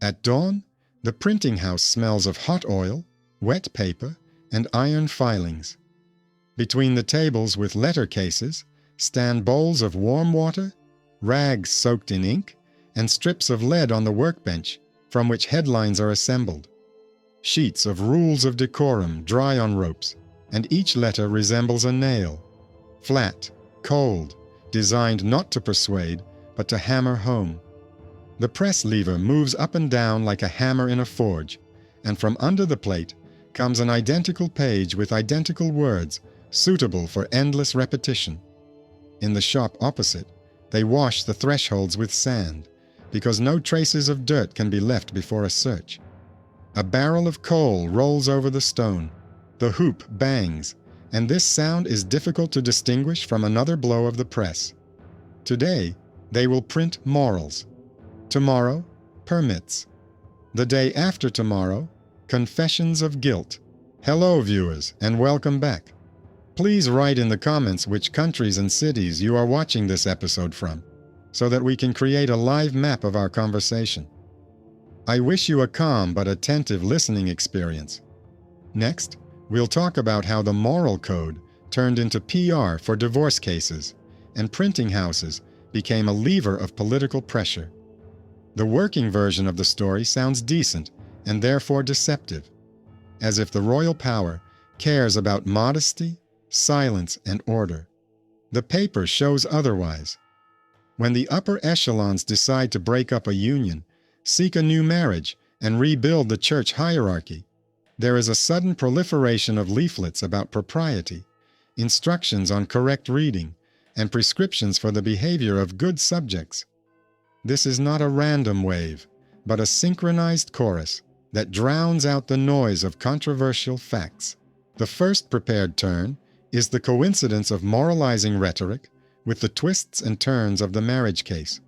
At dawn, the printing house smells of hot oil, wet paper, and iron filings. Between the tables with letter cases stand bowls of warm water, rags soaked in ink, and strips of lead on the workbench from which headlines are assembled. Sheets of rules of decorum dry on ropes, and each letter resembles a nail, flat, cold, designed not to persuade, but to hammer home. The press lever moves up and down like a hammer in a forge, and from under the plate comes an identical page with identical words suitable for endless repetition. In the shop opposite, they wash the thresholds with sand, because no traces of dirt can be left before a search. A barrel of coal rolls over the stone, the hoop bangs, and this sound is difficult to distinguish from another blow of the press. Today, they will print morals. Tomorrow, permits. The day after tomorrow, confessions of guilt. Hello, viewers, and welcome back. Please write in the comments which countries and cities you are watching this episode from, so that we can create a live map of our conversation. I wish you a calm but attentive listening experience. Next, we'll talk about how the moral code turned into PR for divorce cases, and printing houses became a lever of political pressure. The working version of the story sounds decent and therefore deceptive, as if the royal power cares about modesty, silence, and order. The paper shows otherwise. When the upper echelons decide to break up a union, seek a new marriage, and rebuild the church hierarchy, there is a sudden proliferation of leaflets about propriety, instructions on correct reading, and prescriptions for the behavior of good subjects. This is not a random wave, but a synchronized chorus that drowns out the noise of controversial facts. The first prepared turn is the coincidence of moralizing rhetoric with the twists and turns of the marriage case.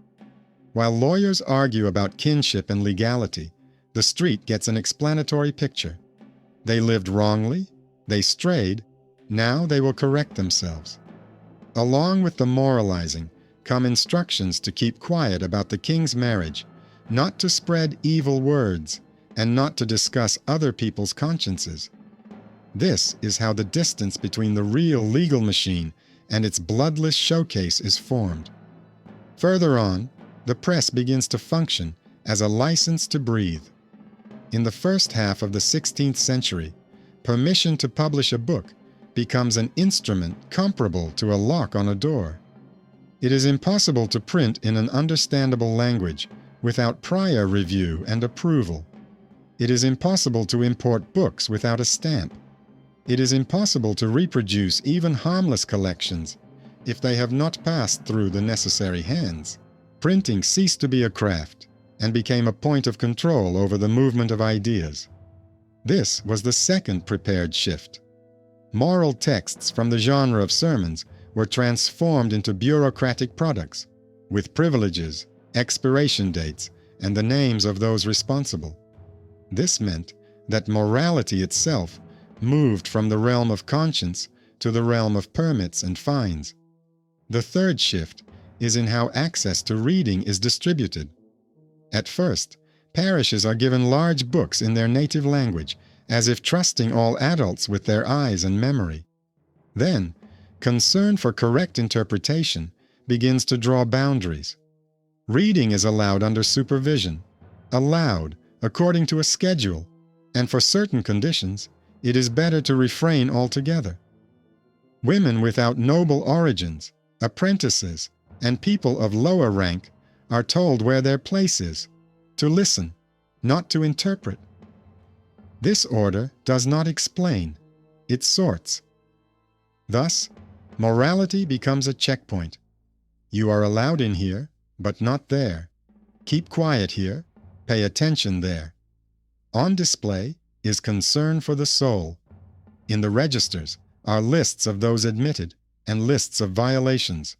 While lawyers argue about kinship and legality, the street gets an explanatory picture. They lived wrongly, they strayed, now they will correct themselves. Along with the moralizing come instructions to keep quiet about the king's marriage, not to spread evil words, and not to discuss other people's consciences. This is how the distance between the real legal machine and its bloodless showcase is formed. Further on, the press begins to function as a license to breathe. In the first half of the 16th century, permission to publish a book becomes an instrument comparable to a lock on a door. It is impossible to print in an understandable language without prior review and approval. It is impossible to import books without a stamp. It is impossible to reproduce even harmless collections if they have not passed through the necessary hands. Printing ceased to be a craft and became a point of control over the movement of ideas. This was the second prepared shift. Moral texts from the genre of sermons were transformed into bureaucratic products, with privileges, expiration dates, and the names of those responsible. This meant that morality itself moved from the realm of conscience to the realm of permits and fines. The third shift is in how access to reading is distributed. At first, parishes are given large books in their native language, as if trusting all adults with their eyes and memory. Then, concern for correct interpretation begins to draw boundaries. Reading is allowed under supervision, allowed according to a schedule, and for certain conditions, it is better to refrain altogether. Women without noble origins, apprentices, and people of lower rank are told where their place is, to listen, not to interpret. This order does not explain, it sorts. Thus, morality becomes a checkpoint. You are allowed in here, but not there. Keep quiet here, pay attention there. On display is concern for the soul. In the registers are lists of those admitted and lists of violations.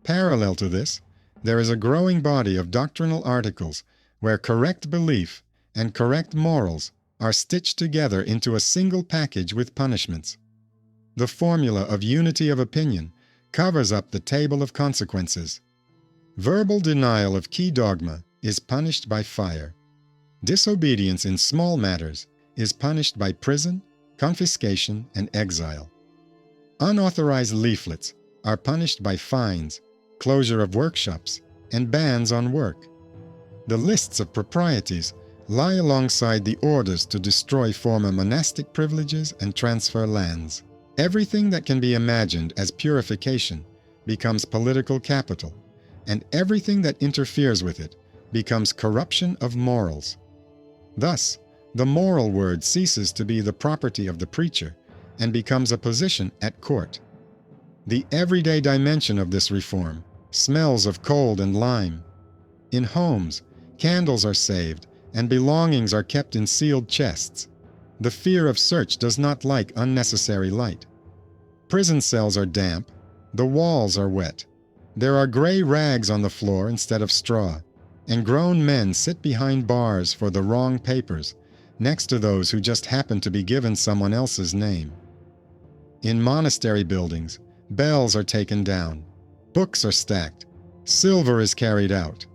Parallel to this, there is a growing body of doctrinal articles where correct belief and correct morals are stitched together into a single package with punishments. The formula of unity of opinion covers up the table of consequences. Verbal denial of key dogma is punished by fire. Disobedience in small matters is punished by prison, confiscation, and exile. Unauthorized leaflets are punished by fines, closure of workshops, and bans on work. The lists of proprieties lie alongside the orders to destroy former monastic privileges and transfer lands. Everything that can be imagined as purification becomes political capital, and everything that interferes with it becomes corruption of morals. Thus, the moral word ceases to be the property of the preacher and becomes a position at court. The everyday dimension of this reform smells of cold and lime. In homes, candles are saved and belongings are kept in sealed chests. The fear of search does not like unnecessary light. Prison cells are damp, the walls are wet. There are gray rags on the floor instead of straw, and grown men sit behind bars for the wrong papers, next to those who just happen to be given someone else's name. In monastery buildings, bells are taken down, books are stacked, silver is carried out.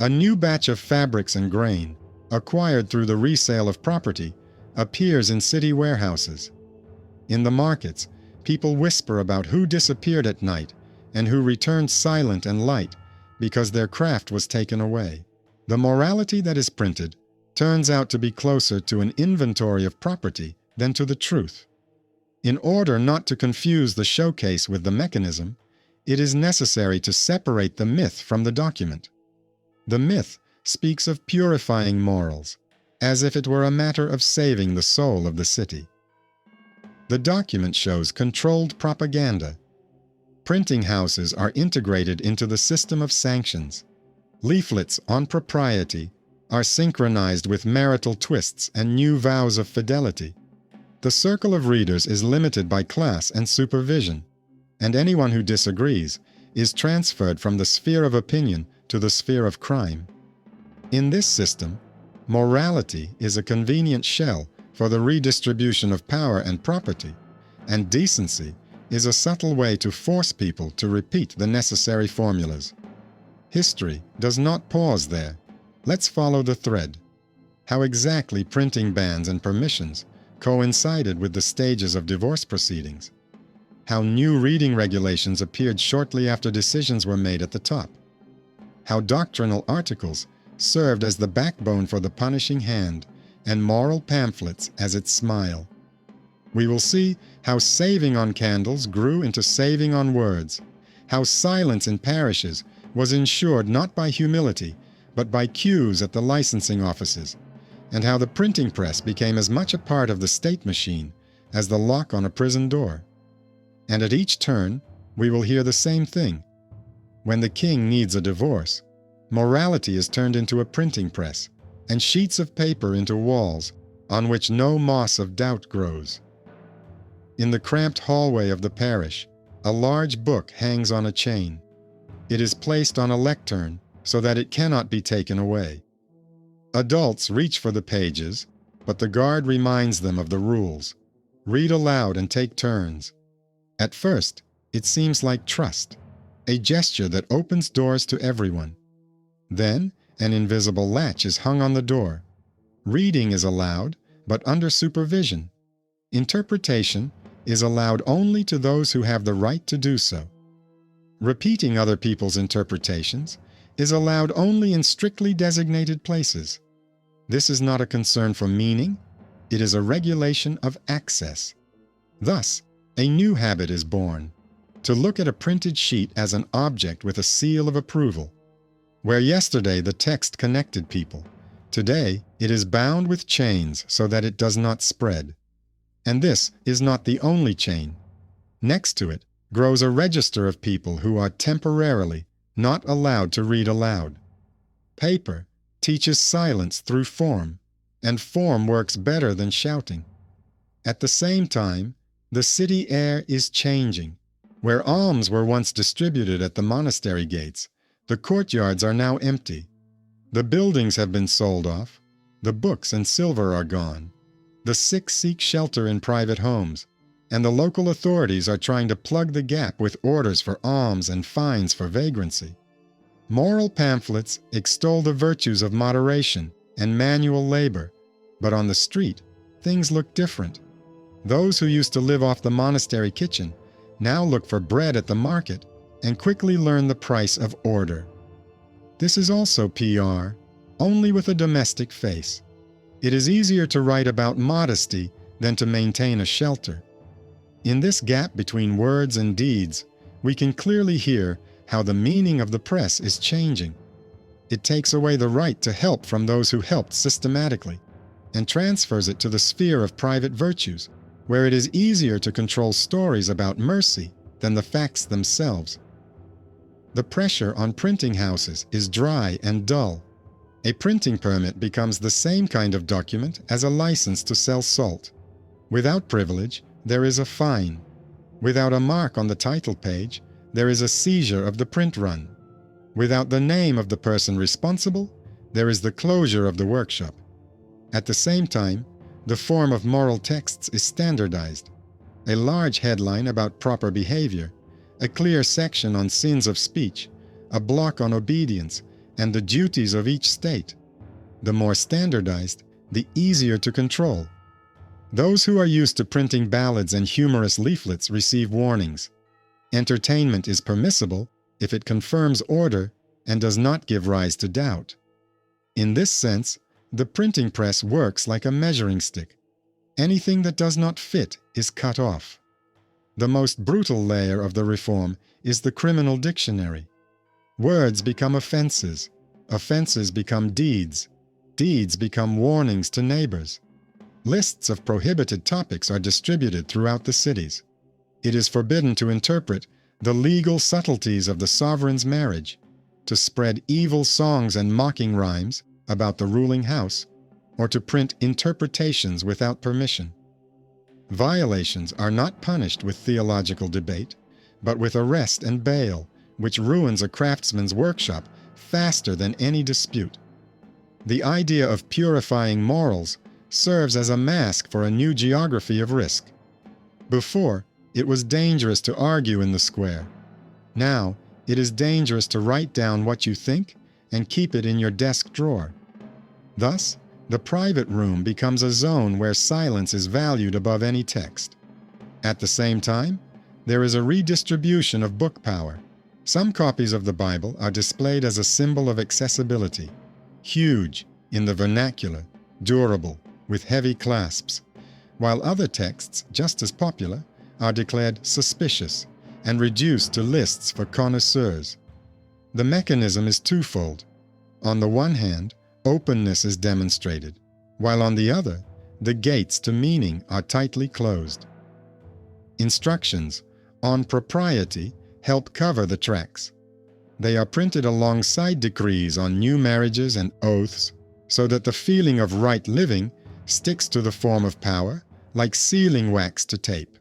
A new batch of fabrics and grain, acquired through the resale of property, appears in city warehouses. In the markets, people whisper about who disappeared at night and who returned silent and light because their craft was taken away. The morality that is printed turns out to be closer to an inventory of property than to the truth. In order not to confuse the showcase with the mechanism, it is necessary to separate the myth from the document. The myth speaks of purifying morals, as if it were a matter of saving the soul of the city. The document shows controlled propaganda. Printing houses are integrated into the system of sanctions. Leaflets on propriety are synchronized with marital twists and new vows of fidelity. The circle of readers is limited by class and supervision, and anyone who disagrees is transferred from the sphere of opinion to the sphere of crime. In this system, morality is a convenient shell for the redistribution of power and property, and decency is a subtle way to force people to repeat the necessary formulas. History does not pause there. Let's follow the thread. How exactly printing bans and permissions coincided with the stages of divorce proceedings. How new reading regulations appeared shortly after decisions were made at the top. How doctrinal articles served as the backbone for the punishing hand and moral pamphlets as its smile. We will see how saving on candles grew into saving on words, how silence in parishes was ensured not by humility, but by queues at the licensing offices, and how the printing press became as much a part of the state machine as the lock on a prison door. And at each turn, we will hear the same thing. When the king needs a divorce, morality is turned into a printing press, and sheets of paper into walls on which no moss of doubt grows. In the cramped hallway of the parish, a large book hangs on a chain. It is placed on a lectern so that it cannot be taken away. Adults reach for the pages, but the guard reminds them of the rules. Read aloud and take turns. At first, it seems like trust, a gesture that opens doors to everyone. Then, an invisible latch is hung on the door. Reading is allowed, but under supervision. Interpretation is allowed only to those who have the right to do so. Repeating other people's interpretations is allowed only in strictly designated places. This is not a concern for meaning, it is a regulation of access. Thus, a new habit is born, to look at a printed sheet as an object with a seal of approval. Where yesterday the text connected people, today it is bound with chains so that it does not spread. And this is not the only chain. Next to it grows a register of people who are temporarily not allowed to read aloud. Paper teaches silence through form, and form works better than shouting. At the same time, the city air is changing. Where alms were once distributed at the monastery gates, the courtyards are now empty. The buildings have been sold off. The books and silver are gone. The sick seek shelter in private homes, and the local authorities are trying to plug the gap with orders for alms and fines for vagrancy. Moral pamphlets extol the virtues of moderation and manual labor, but on the street, things look different. Those who used to live off the monastery kitchen now look for bread at the market and quickly learn the price of order. This is also PR, only with a domestic face. It is easier to write about modesty than to maintain a shelter. In this gap between words and deeds, we can clearly hear how the meaning of the press is changing. It takes away the right to help from those who helped systematically and transfers it to the sphere of private virtues, where it is easier to control stories about mercy than the facts themselves. The pressure on printing houses is dry and dull. A printing permit becomes the same kind of document as a license to sell salt. Without privilege, there is a fine. Without a mark on the title page, there is a seizure of the print run. Without the name of the person responsible, there is the closure of the workshop. At the same time, the form of moral texts is standardized. A large headline about proper behavior, a clear section on sins of speech, a block on obedience, and the duties of each state. The more standardized, the easier to control. Those who are used to printing ballads and humorous leaflets receive warnings. Entertainment is permissible if it confirms order and does not give rise to doubt. In this sense, the printing press works like a measuring stick. Anything that does not fit is cut off. The most brutal layer of the reform is the criminal dictionary. Words become offenses. Offenses become deeds. Deeds become warnings to neighbors. Lists of prohibited topics are distributed throughout the cities. It is forbidden to interpret the legal subtleties of the sovereign's marriage, to spread evil songs and mocking rhymes about the ruling house, or to print interpretations without permission. Violations are not punished with theological debate, but with arrest and bail, which ruins a craftsman's workshop faster than any dispute. The idea of purifying morals serves as a mask for a new geography of risk. Before, it was dangerous to argue in the square. Now, it is dangerous to write down what you think and keep it in your desk drawer. Thus, the private room becomes a zone where silence is valued above any text. At the same time, there is a redistribution of book power. Some copies of the Bible are displayed as a symbol of accessibility, huge, in the vernacular, durable, with heavy clasps, while other texts, just as popular, are declared suspicious and reduced to lists for connoisseurs. The mechanism is twofold. On the one hand, openness is demonstrated, while on the other, the gates to meaning are tightly closed. Instructions on propriety help cover the tracks. They are printed alongside decrees on new marriages and oaths, so that the feeling of right living sticks to the form of power like sealing wax to tape.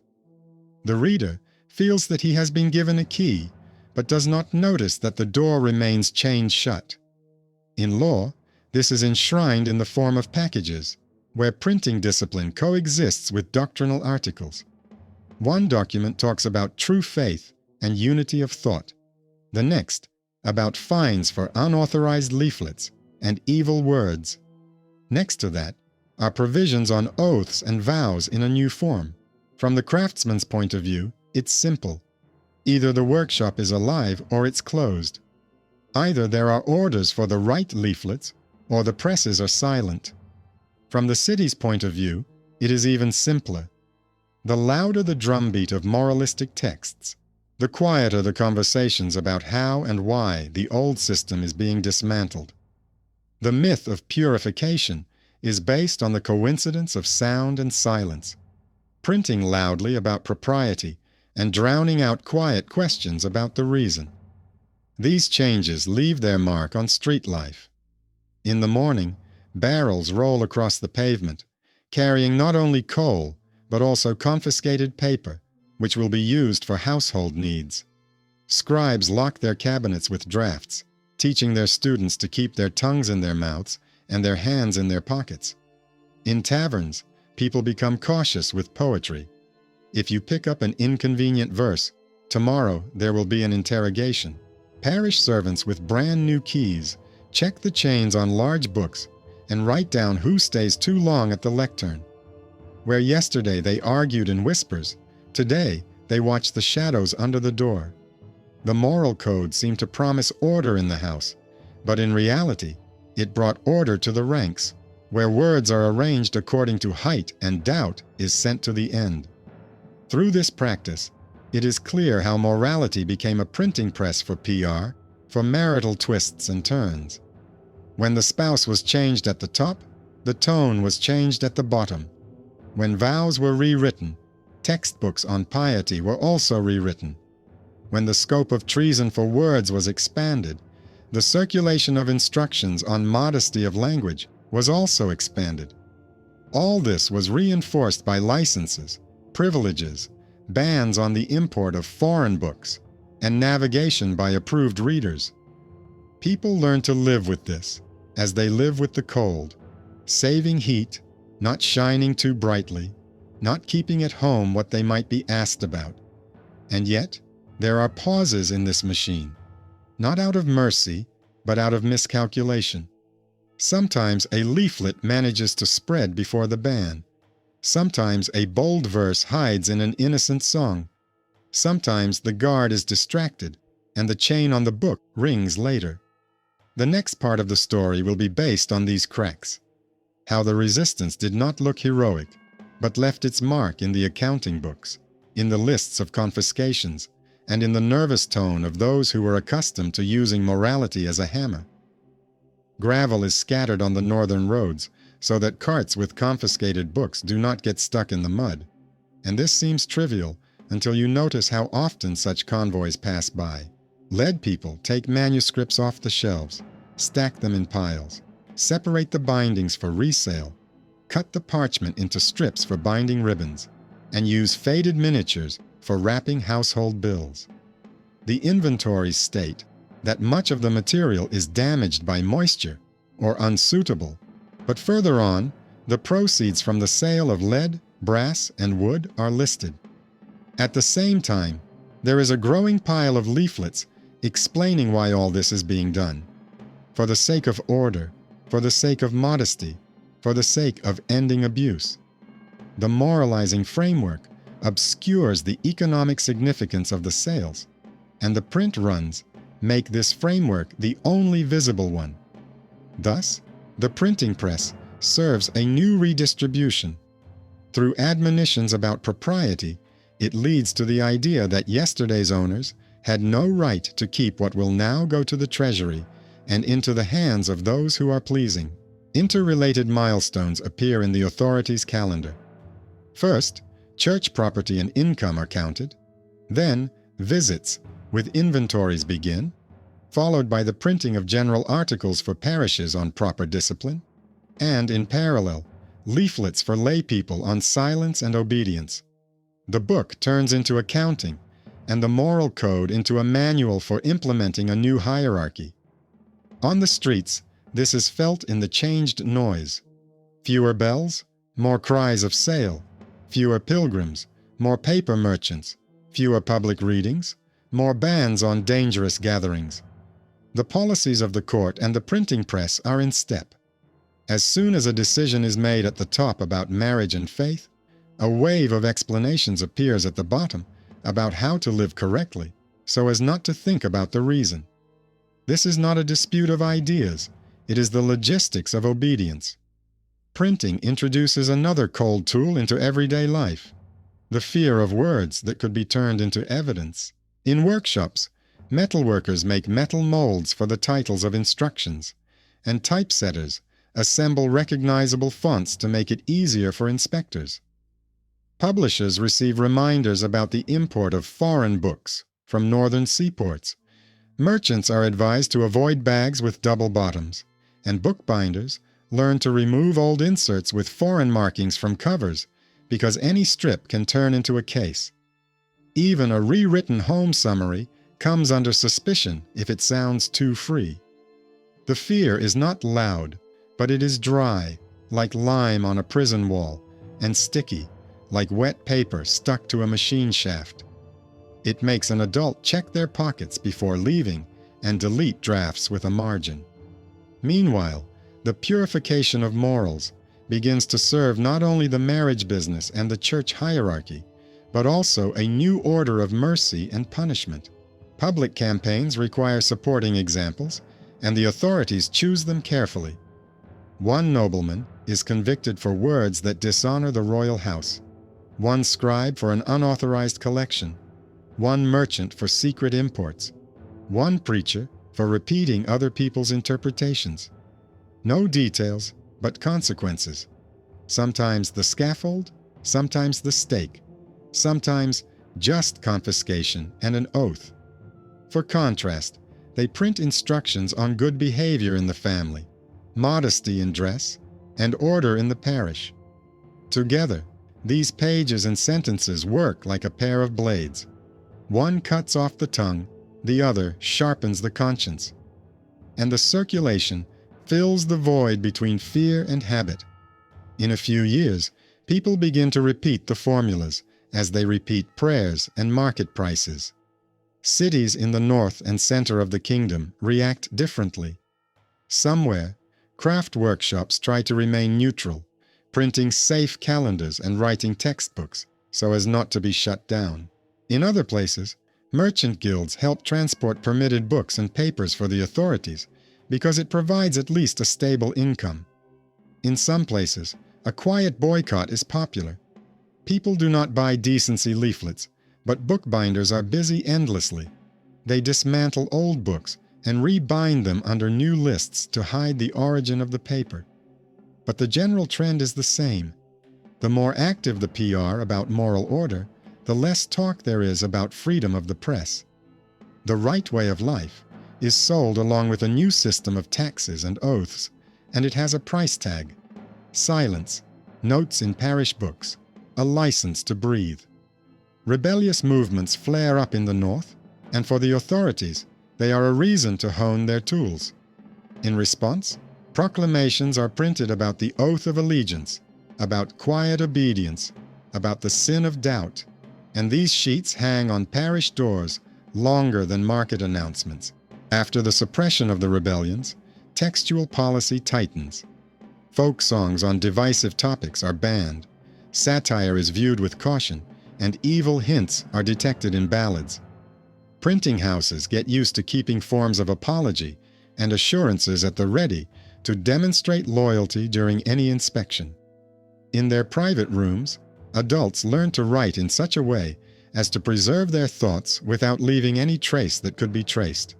The reader feels that he has been given a key, but does not notice that the door remains chained shut. In law, this is enshrined in the form of packages, where printing discipline coexists with doctrinal articles. One document talks about true faith and unity of thought. The next, about fines for unauthorized leaflets and evil words. Next to that are provisions on oaths and vows in a new form. From the craftsman's point of view, it's simple. Either the workshop is alive or it's closed. Either there are orders for the right leaflets or the presses are silent. From the city's point of view, it is even simpler. The louder the drumbeat of moralistic texts, the quieter the conversations about how and why the old system is being dismantled. The myth of purification is based on the coincidence of sound and silence, printing loudly about propriety and drowning out quiet questions about the reason. These changes leave their mark on street life. In the morning, barrels roll across the pavement, carrying not only coal, but also confiscated paper, which will be used for household needs. Scribes lock their cabinets with drafts, teaching their students to keep their tongues in their mouths and their hands in their pockets. In taverns, people become cautious with poetry. If you pick up an inconvenient verse, tomorrow there will be an interrogation. Parish servants with brand new keys check the chains on large books and write down who stays too long at the lectern. Where yesterday they argued in whispers, today they watch the shadows under the door. The moral code seemed to promise order in the house, but in reality, it brought order to the ranks, where words are arranged according to height and doubt is sent to the end. Through this practice, it is clear how morality became a printing press for PR, for marital twists and turns. When the spouse was changed at the top, the tone was changed at the bottom. When vows were rewritten, textbooks on piety were also rewritten. When the scope of treason for words was expanded, the circulation of instructions on modesty of language was also expanded. All this was reinforced by licenses, privileges, bans on the import of foreign books, and navigation by approved readers. People learn to live with this, as they live with the cold, saving heat, not shining too brightly, not keeping at home what they might be asked about. And yet, there are pauses in this machine, not out of mercy, but out of miscalculation. Sometimes a leaflet manages to spread before the ban. Sometimes a bold verse hides in an innocent song. Sometimes the guard is distracted, and the chain on the book rings later. The next part of the story will be based on these cracks. How the resistance did not look heroic, but left its mark in the accounting books, in the lists of confiscations, and in the nervous tone of those who were accustomed to using morality as a hammer. Gravel is scattered on the northern roads, so that carts with confiscated books do not get stuck in the mud. And this seems trivial until you notice how often such convoys pass by. Lead people take manuscripts off the shelves, stack them in piles, separate the bindings for resale, cut the parchment into strips for binding ribbons, and use faded miniatures for wrapping household bills. The inventories state that much of the material is damaged by moisture or unsuitable, but further on, the proceeds from the sale of lead, brass, and wood are listed. At the same time, there is a growing pile of leaflets explaining why all this is being done. For the sake of order, for the sake of modesty, for the sake of ending abuse. The moralizing framework obscures the economic significance of the sales, and the print runs make this framework the only visible one. Thus, the printing press serves a new redistribution. Through admonitions about propriety, it leads to the idea that yesterday's owners had no right to keep what will now go to the treasury and into the hands of those who are pleasing. Interrelated milestones appear in the authorities' calendar. First, church property and income are counted. Then, visits with inventories begin, followed by the printing of general articles for parishes on proper discipline, and in parallel, leaflets for laypeople on silence and obedience. The book turns into accounting, and the moral code into a manual for implementing a new hierarchy. On the streets, this is felt in the changed noise. Fewer bells, more cries of sale, fewer pilgrims, more paper merchants, fewer public readings, more bans on dangerous gatherings. The policies of the court and the printing press are in step. As soon as a decision is made at the top about marriage and faith, a wave of explanations appears at the bottom about how to live correctly so as not to think about the reason. This is not a dispute of ideas, it is the logistics of obedience. Printing introduces another cold tool into everyday life, the fear of words that could be turned into evidence. In workshops, metalworkers make metal molds for the titles of instructions, and typesetters assemble recognizable fonts to make it easier for inspectors. Publishers receive reminders about the import of foreign books from northern seaports. Merchants are advised to avoid bags with double bottoms, and bookbinders learn to remove old inserts with foreign markings from covers because any strip can turn into a case. Even a rewritten home summary comes under suspicion if it sounds too free. The fear is not loud, but it is dry, like lime on a prison wall, and sticky, like wet paper stuck to a machine shaft. It makes an adult check their pockets before leaving and delete drafts with a margin. Meanwhile, The purification of morals begins to serve not only the marriage business and the church hierarchy, but also a new order of mercy and punishment. Public campaigns require supporting examples, and the authorities choose them carefully. One nobleman is convicted for words that dishonor the royal house, one scribe for an unauthorized collection, one merchant for secret imports, one preacher for repeating other people's interpretations. No details, but consequences. Sometimes the scaffold, sometimes the stake, sometimes just confiscation and an oath. For contrast, they print instructions on good behavior in the family, modesty in dress, and order in the parish. Together, these pages and sentences work like a pair of blades. One cuts off the tongue, the other sharpens the conscience. And the circulation fills the void between fear and habit. In a few years, people begin to repeat the formulas as they repeat prayers and market prices. Cities in the north and center of the kingdom react differently. Somewhere, craft workshops try to remain neutral, printing safe calendars and writing textbooks so as not to be shut down. In other places, merchant guilds help transport permitted books and papers for the authorities because it provides at least a stable income. In some places, a quiet boycott is popular. People do not buy decency leaflets, but bookbinders are busy endlessly. They dismantle old books and rebind them under new lists to hide the origin of the paper. But the general trend is the same. The more active the PR about moral order, the less talk there is about freedom of the press. The right way of life is sold along with a new system of taxes and oaths, and it has a price tag: silence, notes in parish books, a license to breathe. Rebellious movements flare up in the north, and for the authorities, they are a reason to hone their tools. In response, proclamations are printed about the oath of allegiance, about quiet obedience, about the sin of doubt, and these sheets hang on parish doors longer than market announcements. After the suppression of the rebellions, textual policy tightens. Folk songs on divisive topics are banned, satire is viewed with caution, and evil hints are detected in ballads. Printing houses get used to keeping forms of apology and assurances at the ready to demonstrate loyalty during any inspection. In their private rooms, adults learn to write in such a way as to preserve their thoughts without leaving any trace that could be traced.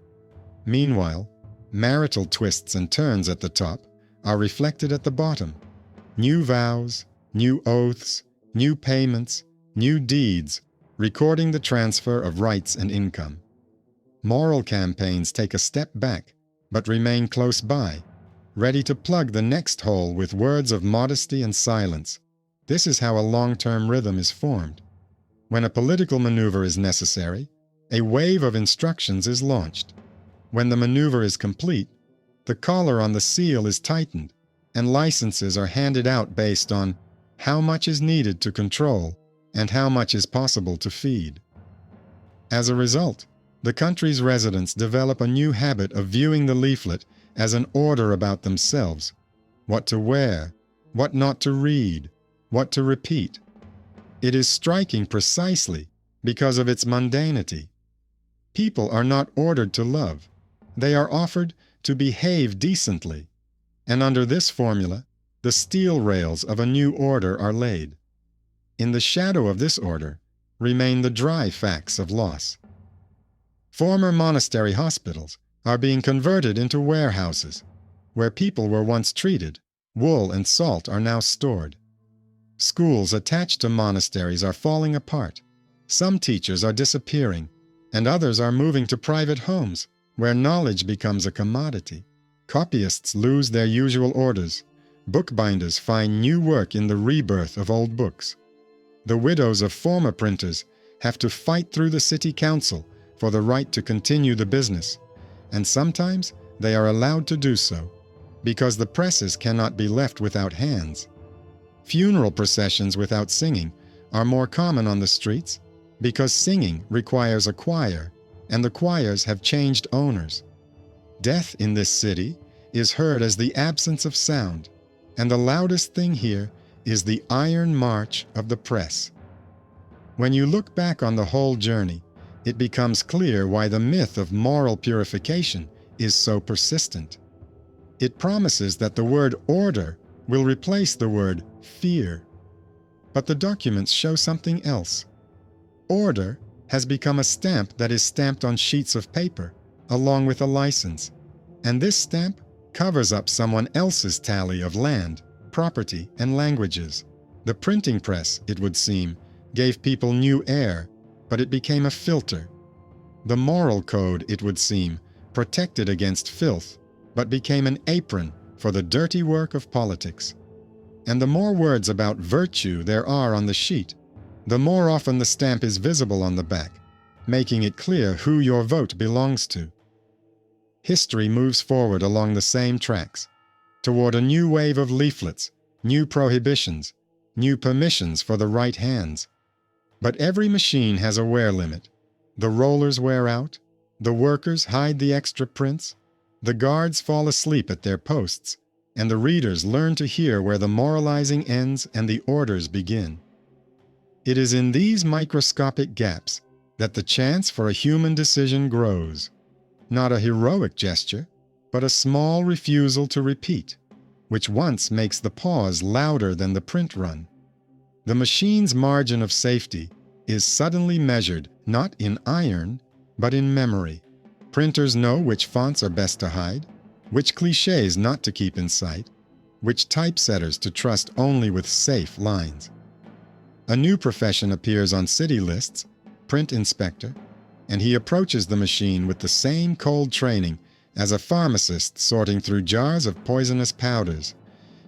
Meanwhile, marital twists and turns at the top are reflected at the bottom. New vows, new oaths, new payments, new deeds, recording the transfer of rights and income. Moral campaigns take a step back, but remain close by, ready to plug the next hole with words of modesty and silence. This is how a long-term rhythm is formed. When a political maneuver is necessary, a wave of instructions is launched. When the maneuver is complete, the collar on the seal is tightened, and licenses are handed out based on how much is needed to control and how much is possible to feed. As a result, the country's residents develop a new habit of viewing the leaflet as an order about themselves: what to wear, what not to read, what to repeat. It is striking precisely because of its mundanity. People are not ordered to love. They are offered to behave decently. And under this formula, the steel rails of a new order are laid. In the shadow of this order remain the dry facts of loss. Former monastery hospitals are being converted into warehouses. Where people were once treated, wool and salt are now stored. Schools attached to monasteries are falling apart. Some teachers are disappearing, and others are moving to private homes, where knowledge becomes a commodity. Copyists lose their usual orders. Bookbinders find new work in the rebirth of old books. The widows of former printers have to fight through the city council for the right to continue the business, and sometimes they are allowed to do so, because the presses cannot be left without hands. Funeral processions without singing are more common on the streets because singing requires a choir, and the choirs have changed owners. Death in this city is heard as the absence of sound, and the loudest thing here is the iron march of the press. When you look back on the whole journey, it becomes clear why the myth of moral purification is so persistent. It promises that the word order will replace the word fear. But the documents show something else. Order has become a stamp that is stamped on sheets of paper, along with a license, and this stamp covers up someone else's tally of land, property, and languages. The printing press, it would seem, gave people new air, but it became a filter. The moral code, it would seem, protected against filth, but became an apron for the dirty work of politics. And the more words about virtue there are on the sheet, the more often the stamp is visible on the back, making it clear who your vote belongs to. History moves forward along the same tracks, toward a new wave of leaflets, new prohibitions, new permissions for the right hands. But every machine has a wear limit. The rollers wear out, the workers hide the extra prints, the guards fall asleep at their posts, and the readers learn to hear where the moralizing ends and the orders begin. It is in these microscopic gaps that the chance for a human decision grows. Not a heroic gesture, but a small refusal to repeat, which once makes the pause louder than the print run. The machine's margin of safety is suddenly measured not in iron, but in memory. Printers know which fonts are best to hide, which clichés not to keep in sight, which typesetters to trust only with safe lines. A new profession appears on city lists, print inspector, and he approaches the machine with the same cold training as a pharmacist sorting through jars of poisonous powders,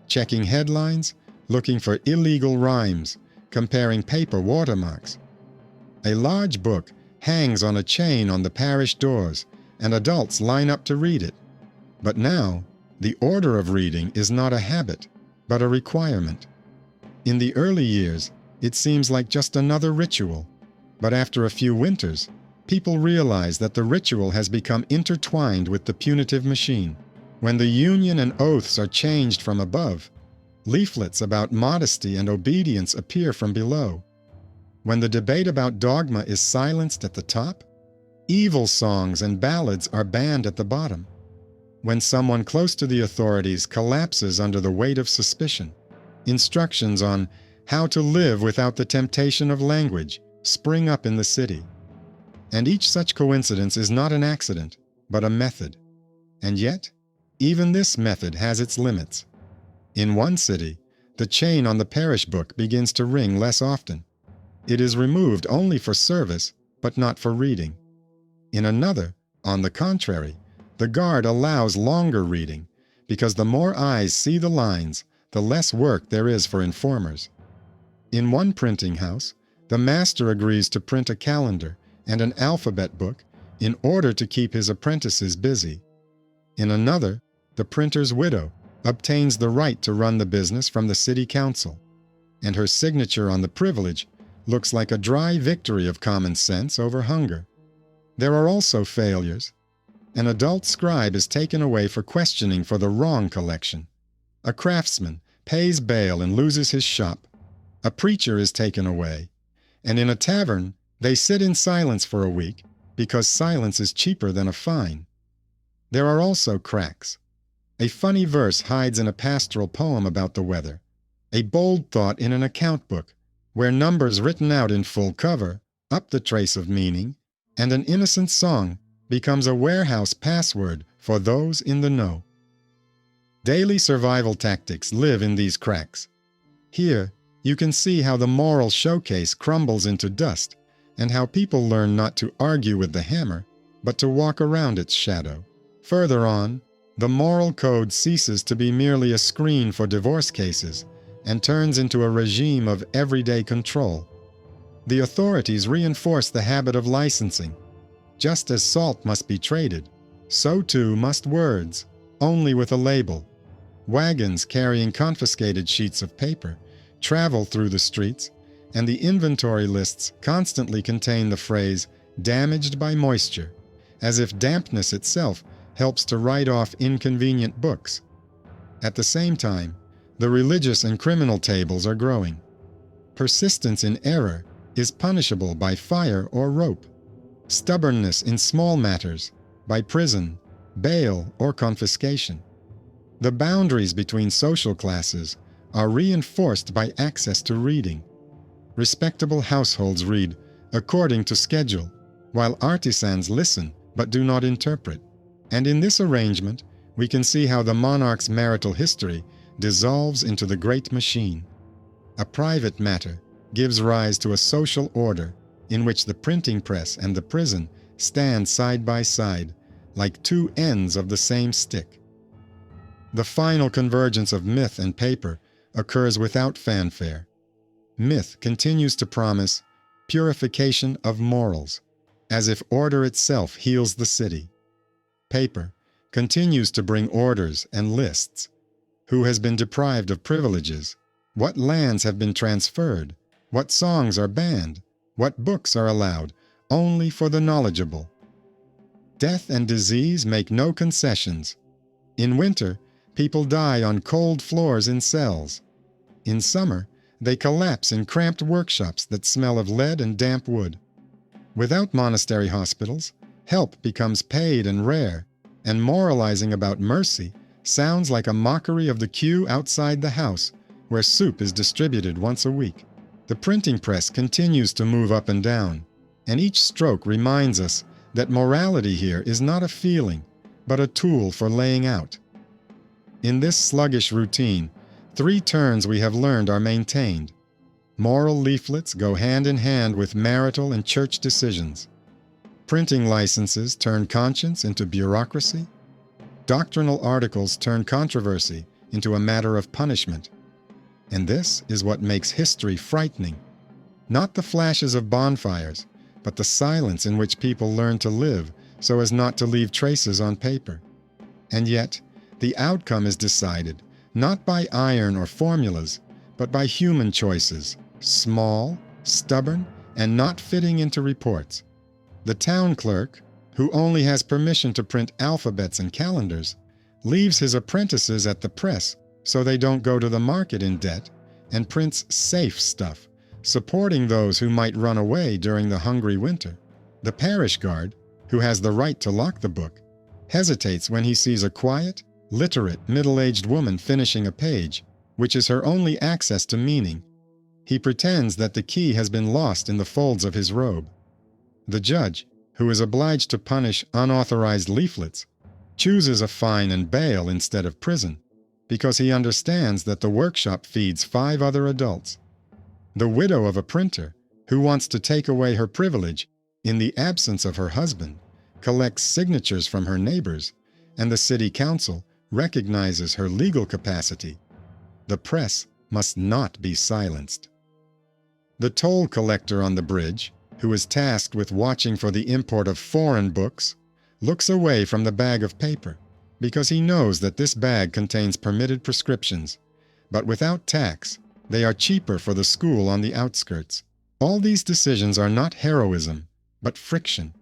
checking headlines, looking for illegal rhymes, comparing paper watermarks. A large book hangs on a chain on the parish doors, and adults line up to read it. But now, the order of reading is not a habit, but a requirement. In the early years, it seems like just another ritual, but after a few winters, people realize that the ritual has become intertwined with the punitive machine. When the union and oaths are changed from above, leaflets about modesty and obedience appear from below. When the debate about dogma is silenced at the top, evil songs and ballads are banned at the bottom. When someone close to the authorities collapses under the weight of suspicion, instructions on how to live without the temptation of language spring up in the city. And each such coincidence is not an accident, but a method. And yet, even this method has its limits. In one city, the chain on the parish book begins to ring less often. It is removed only for service, but not for reading. In another, on the contrary, the guard allows longer reading, because the more eyes see the lines, the less work there is for informers. In one printing house, the master agrees to print a calendar and an alphabet book in order to keep his apprentices busy. In another, the printer's widow obtains the right to run the business from the city council, and her signature on the privilege looks like a dry victory of common sense over hunger. There are also failures. An adult scribe is taken away for questioning for the wrong collection. A craftsman pays bail and loses his shop. A preacher is taken away. And in a tavern, they sit in silence for a week because silence is cheaper than a fine. There are also cracks. A funny verse hides in a pastoral poem about the weather, a bold thought in an account book, where numbers written out in full cover up the trace of meaning, and an innocent song becomes a warehouse password for those in the know. Daily survival tactics live in these cracks. Here, you can see how the moral showcase crumbles into dust, and how people learn not to argue with the hammer, but to walk around its shadow. Further on, the moral code ceases to be merely a screen for divorce cases and turns into a regime of everyday control. The authorities reinforce the habit of licensing. Just as salt must be traded, so too must words, only with a label. Wagons carrying confiscated sheets of paper travel through the streets, and the inventory lists constantly contain the phrase, "damaged by moisture," as if dampness itself helps to write off inconvenient books. At the same time, the religious and criminal tables are growing. Persistence in error is punishable by fire or rope. Stubbornness in small matters by prison, bail, or confiscation. The boundaries between social classes are reinforced by access to reading. Respectable households read according to schedule, while artisans listen but do not interpret. And in this arrangement, we can see how the monarch's marital history dissolves into the great machine. A private matter gives rise to a social order in which the printing press and the prison stand side by side, like two ends of the same stick. The final convergence of myth and paper occurs without fanfare. Myth continues to promise purification of morals, as if order itself heals the city. Paper continues to bring orders and lists. Who has been deprived of privileges? What lands have been transferred? What songs are banned? What books are allowed only for the knowledgeable? Death and disease make no concessions. In winter, people die on cold floors in cells. In summer, they collapse in cramped workshops that smell of lead and damp wood. Without monastery hospitals, help becomes paid and rare, and moralizing about mercy sounds like a mockery of the queue outside the house, where soup is distributed once a week. The printing press continues to move up and down, and each stroke reminds us that morality here is not a feeling, but a tool for laying out. In this sluggish routine, 3 turns we have learned are maintained. Moral leaflets go hand in hand with marital and church decisions. Printing licenses turn conscience into bureaucracy. Doctrinal articles turn controversy into a matter of punishment. And this is what makes history frightening. Not the flashes of bonfires, but the silence in which people learn to live so as not to leave traces on paper. And yet, the outcome is decided not by iron or formulas, but by human choices, small, stubborn, and not fitting into reports. The town clerk, who only has permission to print alphabets and calendars, leaves his apprentices at the press so they don't go to the market in debt, and prints safe stuff, supporting those who might run away during the hungry winter. The parish guard, who has the right to lock the book, hesitates when he sees a quiet, literate, middle-aged woman finishing a page, which is her only access to meaning. He pretends that the key has been lost in the folds of his robe. The judge, who is obliged to punish unauthorized leaflets, chooses a fine and bail instead of prison, because he understands that the workshop feeds 5 other adults. The widow of a printer, who wants to take away her privilege in the absence of her husband, collects signatures from her neighbors, and the city council recognizes her legal capacity. The press must not be silenced. The toll collector on the bridge, who is tasked with watching for the import of foreign books, looks away from the bag of paper, because he knows that this bag contains permitted prescriptions, but without tax, they are cheaper for the school on the outskirts. All these decisions are not heroism, but friction.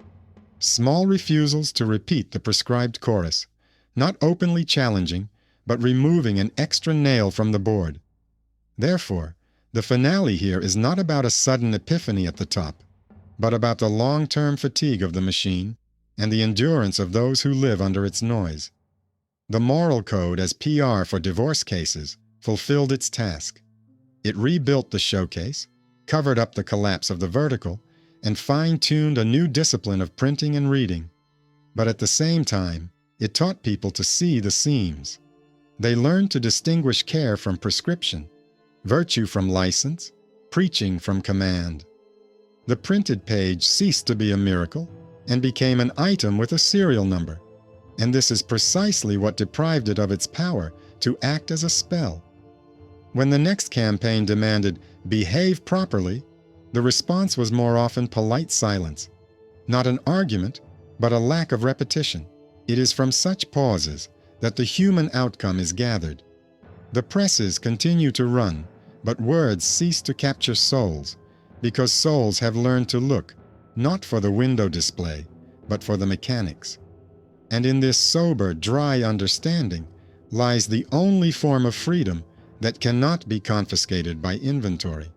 Small refusals to repeat the prescribed chorus, not openly challenging, but removing an extra nail from the board. Therefore, the finale here is not about a sudden epiphany at the top, but about the long-term fatigue of the machine and the endurance of those who live under its noise. The moral code as PR for divorce cases fulfilled its task. It rebuilt the showcase, covered up the collapse of the vertical, and fine-tuned a new discipline of printing and reading. But at the same time, it taught people to see the seams. They learned to distinguish care from prescription, virtue from license, preaching from command. The printed page ceased to be a miracle and became an item with a serial number, and this is precisely what deprived it of its power to act as a spell. When the next campaign demanded "behave properly," the response was more often polite silence. Not an argument, but a lack of repetition. It is from such pauses that the human outcome is gathered. The presses continue to run, but words cease to capture souls, because souls have learned to look, not for the window display, but for the mechanics. And in this sober, dry understanding lies the only form of freedom that cannot be confiscated by inventory.